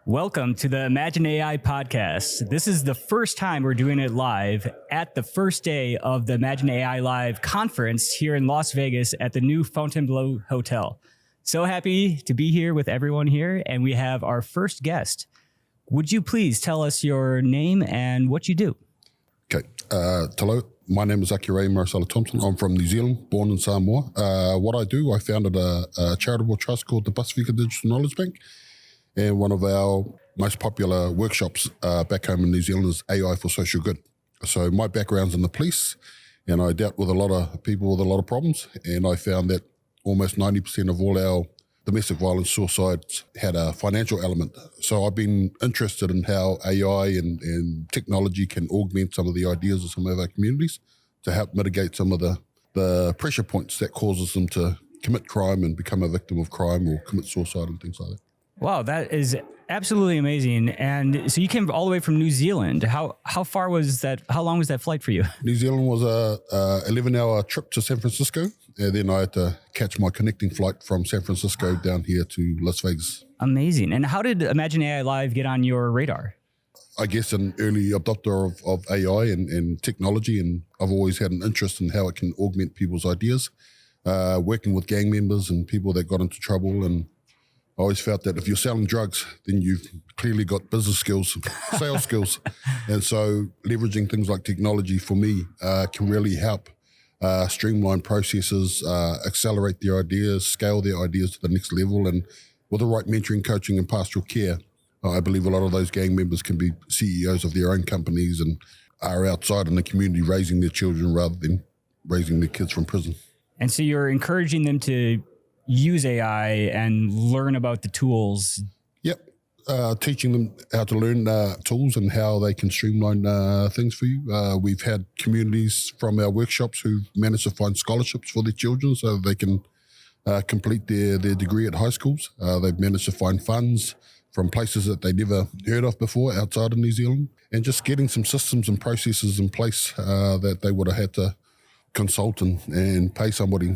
Welcome to the Imagine AI podcast. This is the first time we're doing it live at the first day of the Imagine AI Live conference here in Las Vegas at the new Fontainebleau Hotel. So happy to be here with everyone here, and we have our first guest. Would you please tell us your name and what you do? Okay. Hello. My name is Akerei Maresala-Thomson. I'm from New Zealand, born in Samoa. What I do, I founded a charitable trust called the Pasifika Digital Knowledge Bank. And one of our most popular workshops back home in New Zealand is AI for social good. So my background's in the police, and I dealt with a lot of people with a lot of problems. And I found that almost 90% of all our domestic violence suicides had a financial element. So I've been interested in how AI and technology can augment some of the ideas of some of our communities to help mitigate some of the pressure points that causes them to commit crime and become a victim of crime or commit suicide and things like that. Wow, that is absolutely amazing. And so you came all the way from New Zealand. How far was that? How long was that flight for you? New Zealand was a 11-hour trip to San Francisco, and then I had to catch my connecting flight from San Francisco down here to Las Vegas. Amazing. And how did Imagine AI Live get on your radar? I guess an early adopter of AI and technology, and I've always had an interest in how it can augment people's ideas, working with gang members and people that got into trouble. And I always felt that if you're selling drugs, then you've clearly got business skills, sales skills. And so leveraging things like technology for me can really help streamline processes, accelerate their ideas, scale their ideas to the next level. And with the right mentoring, coaching, and pastoral care, I believe a lot of those gang members can be CEOs of their own companies and are outside in the community raising their children rather than raising their kids from prison. And so you're encouraging them to use AI and learn about the tools. Yep. Teaching them how to learn tools and how they can streamline things for you. We've had communities from our workshops who managed to find scholarships for their children so they can complete their degree at high schools. They've managed to find funds from places that they never heard of before outside of New Zealand, and just getting some systems and processes in place that they would have had to consult and pay somebody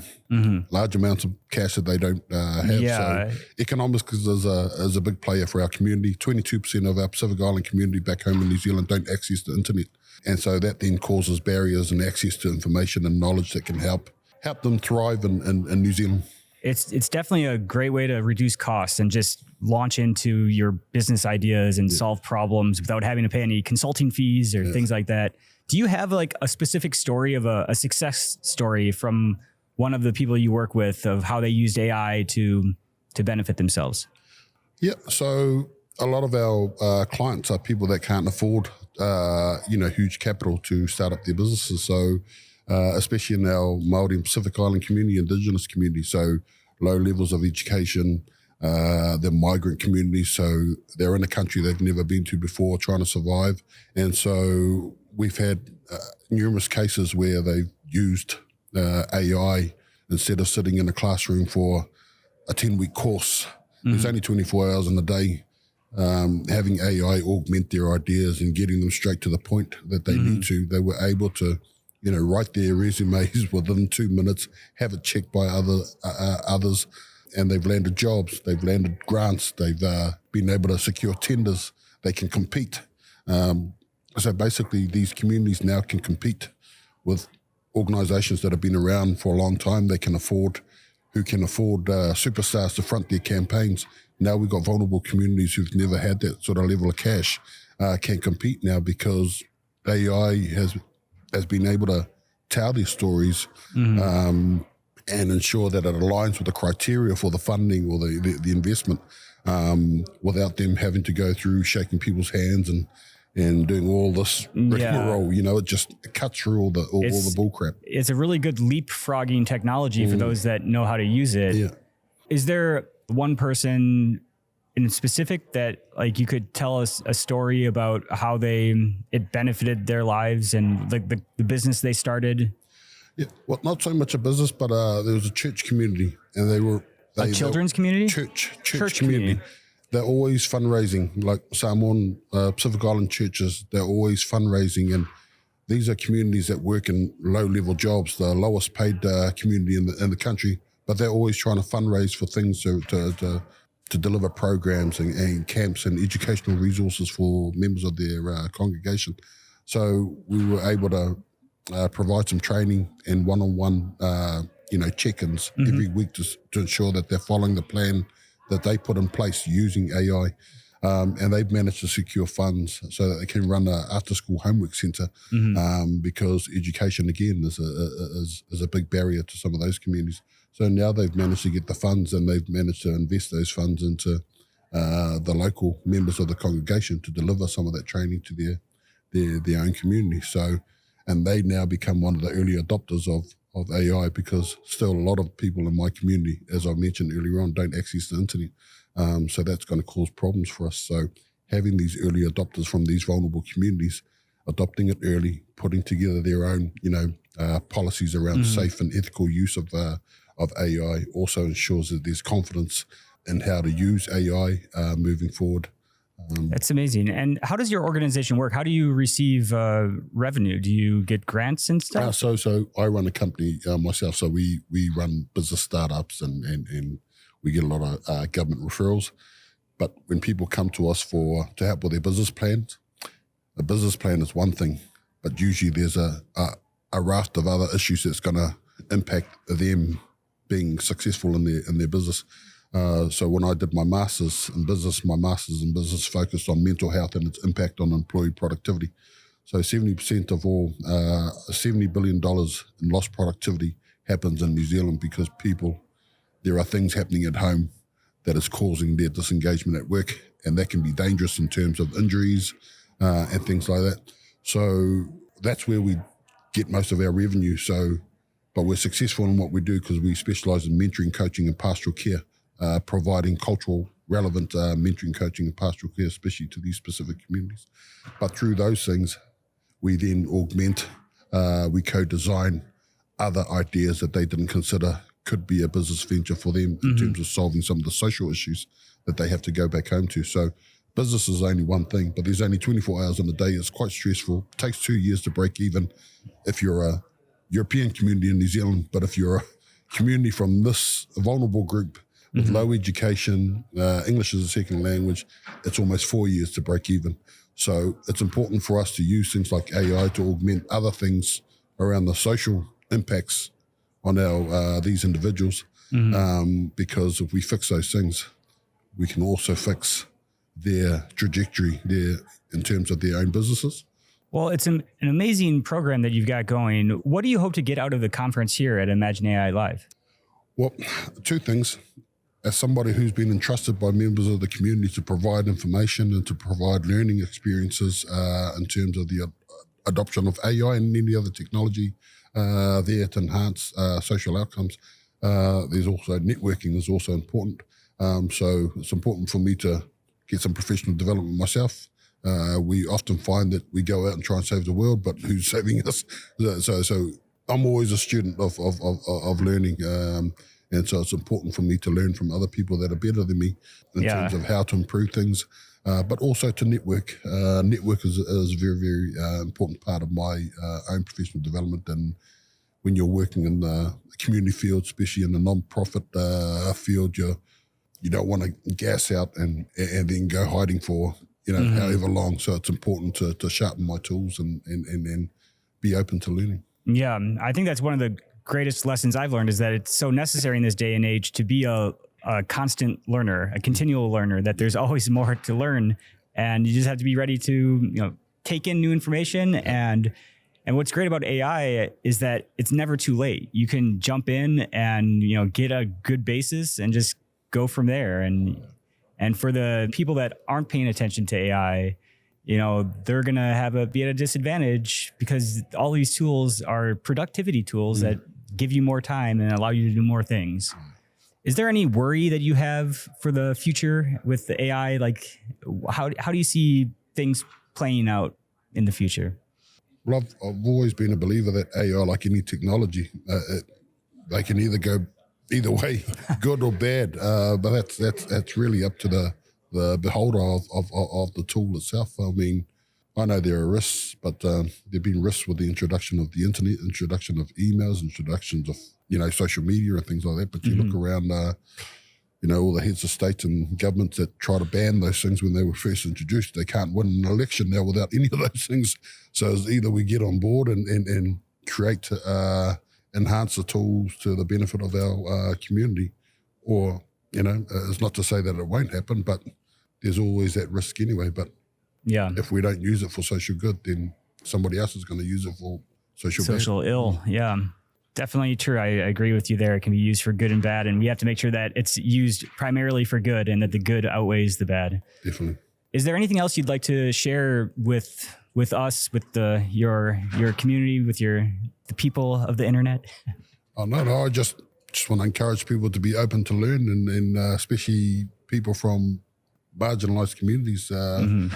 large amounts of cash that they don't have. Yeah. So economics is a big player for our community. 22% of our Pacific Island community back home in New Zealand don't access the internet. And so that then causes barriers and access to information and knowledge that can help them thrive in New Zealand. It's definitely a great way to reduce costs and just launch into your business ideas and solve problems without having to pay any consulting fees or things like that. Do you have like a specific story of a success story from one of the people you work with of how they used AI to benefit themselves? Yeah. So a lot of our clients are people that can't afford, huge capital to start up their businesses. So especially in our Māori and Pacific Island community, Indigenous community, so low levels of education, they're migrant communities, so they're in a country they've never been to before, trying to survive. And so we've had numerous cases where they've used AI instead of sitting in a classroom for a 10-week course. There's only 24 hours in a day. Having AI augment their ideas and getting them straight to the point that they need to, they were able to write their resumes within 2 minutes, have it checked by others, and they've landed jobs, they've landed grants, they've been able to secure tenders, they can compete. So basically these communities now can compete with organizations that have been around for a long time. Who can afford superstars to front their campaigns. Now we've got vulnerable communities who've never had that sort of level of cash, can compete now because AI has been able to tell their stories and ensure that it aligns with the criteria for the funding or the investment without them having to go through shaking people's hands and doing all this rigmarole. It just cuts through all the bull crap. It's a really good leapfrogging technology for those that know how to use it. Yeah. Is there one person in specific that like you could tell us a story about how it benefited their lives and the business they started? Yeah, well, not so much a business, but there was a church community, and they were a children's community. Church community. They're always fundraising, like Samoan Pacific Island churches. They're always fundraising, and these are communities that work in low-level jobs, the lowest paid community in the country. But they're always trying to fundraise for things to to deliver programs and camps and educational resources for members of their congregation. So we were able to provide some training and one-on-one, check-ins every week to ensure that they're following the plan that they put in place using AI. And they've managed to secure funds so that they can run an after-school homework centre because education, again, is a big barrier to some of those communities. So now they've managed to get the funds and they've managed to invest those funds into the local members of the congregation to deliver some of that training to their own community. So, and they now become one of the early adopters of AI because still a lot of people in my community, as I mentioned earlier on, don't access the internet. So that's going to cause problems for us. So having these early adopters from these vulnerable communities, adopting it early, putting together their own, policies around safe and ethical use of AI also ensures that there's confidence in how to use AI moving forward. That's amazing. And how does your organization work? How do you receive revenue? Do you get grants and stuff? So I run a company myself. So we run business startups and we get a lot of government referrals. But when people come to us to help with their business plans, a business plan is one thing, but usually there's a raft of other issues that's going to impact them being successful in their business. So when I did my master's in business focused on mental health and its impact on employee productivity. So 70% of all $70 billion in lost productivity happens in New Zealand because there are things happening at home that is causing their disengagement at work, and that can be dangerous in terms of injuries and things like that. So that's where we get most of our revenue. But we're successful in what we do because we specialise in mentoring, coaching and pastoral care, providing cultural relevant mentoring, coaching and pastoral care, especially to these specific communities. But through those things, we then augment, we co-design other ideas that they didn't consider could be a business venture for them in terms of solving some of the social issues that they have to go back home to. So business is only one thing, but there's only 24 hours in a day. It's quite stressful. It takes 2 years to break even if you're a European community in New Zealand, but if you're a community from this vulnerable group with low education, English as a second language, it's almost 4 years to break even. So it's important for us to use things like AI to augment other things around the social impacts on these individuals, because if we fix those things, we can also fix their trajectory in terms of their own businesses. Well, it's an amazing program that you've got going. What do you hope to get out of the conference here at Imagine AI Live? Well, two things. As somebody who's been entrusted by members of the community to provide information and to provide learning experiences in terms of the adoption of AI and any other technology there to enhance social outcomes, there's also networking is also important. So it's important for me to get some professional development myself. We often find that we go out and try and save the world, but who's saving us? So I'm always a student of learning. And so it's important for me to learn from other people that are better than me in terms of how to improve things, but also to network. Network is a very, very important part of my own professional development. And when you're working in the community field, especially in the non-profit field, you don't want to gas out and then go hiding for however long. So it's important to sharpen my tools and be open to learning. Yeah, I think that's one of the greatest lessons I've learned is that it's so necessary in this day and age to be a constant learner, a continual learner, that there's always more to learn. And you just have to be ready to, take in new information. And what's great about AI is that it's never too late. You can jump in and, get a good basis and just go from there. And for the people that aren't paying attention to AI, they're going to be at a disadvantage because all these tools are productivity tools that give you more time and allow you to do more things. Is there any worry that you have for the future with the AI? Like, how do you see things playing out in the future? Well, I've always been a believer that AI, like any technology, they can either go either way, good or bad. But that's really up to the beholder of the tool itself. I mean, I know there are risks, but there have been risks with the introduction of the internet, introduction of emails, introductions of social media and things like that. But you look around all the heads of states and governments that try to ban those things when they were first introduced. They can't win an election now without any of those things. So it's either we get on board and create, enhance the tools to the benefit of our community, or, it's not to say that it won't happen, but there's always that risk anyway. But if we don't use it for social good, then somebody else is going to use it for social ill. Yeah. Definitely true. I agree with you there. It can be used for good and bad, and we have to make sure that it's used primarily for good and that the good outweighs the bad. Definitely. Is there anything else you'd like to share with us, with your community, with the people of the internet? Oh, no. I just want to encourage people to be open to learn, and especially people from marginalized communities to,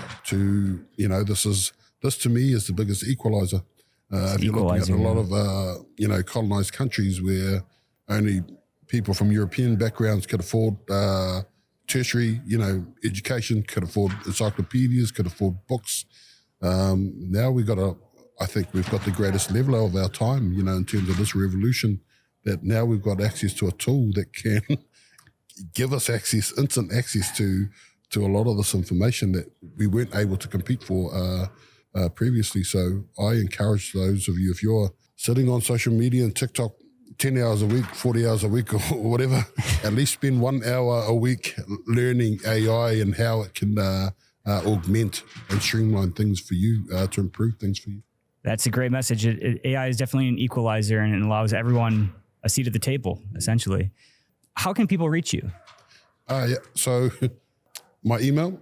this to me is the biggest equalizer. If you're looking at a lot of, colonized countries where only people from European backgrounds could afford tertiary, education, could afford encyclopedias, could afford books. Now I think we've got the greatest level of our time, in terms of this revolution, that now we've got access to a tool that can give us instant access to a lot of this information that we weren't able to compete for previously. So I encourage those of you, if you're sitting on social media and TikTok 10 hours a week, 40 hours a week or whatever, at least spend 1 hour a week learning AI and how it can augment and streamline things for you, to improve things for you. That's a great message. AI is definitely an equalizer, and it allows everyone a seat at the table, essentially. How can people reach you? So my email,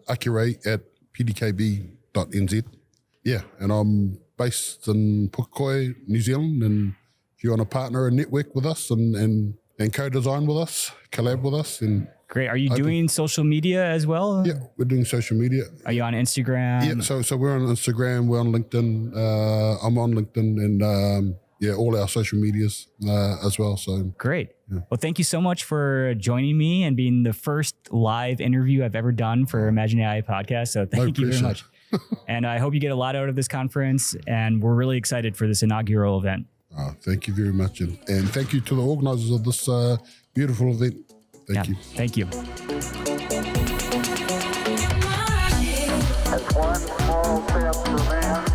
akerei@pdkb.nz. Yeah, and I'm based in Pukekohe, New Zealand, and if you want to partner and network with us and co-design with us, collab with us, and great. Are you doing social media as well? Yeah, we're doing social media. Are you on Instagram? Yeah, so we're on Instagram, we're on LinkedIn. I'm on LinkedIn, and all our social medias as well. So great. Yeah. Well, thank you so much for joining me and being the first live interview I've ever done for Imagine AI podcast. So thank you very much. And I hope you get a lot out of this conference, and we're really excited for this inaugural event. Thank you very much. And thank you to the organizers of this beautiful event. Thank you. Thank you. That's one small step for man.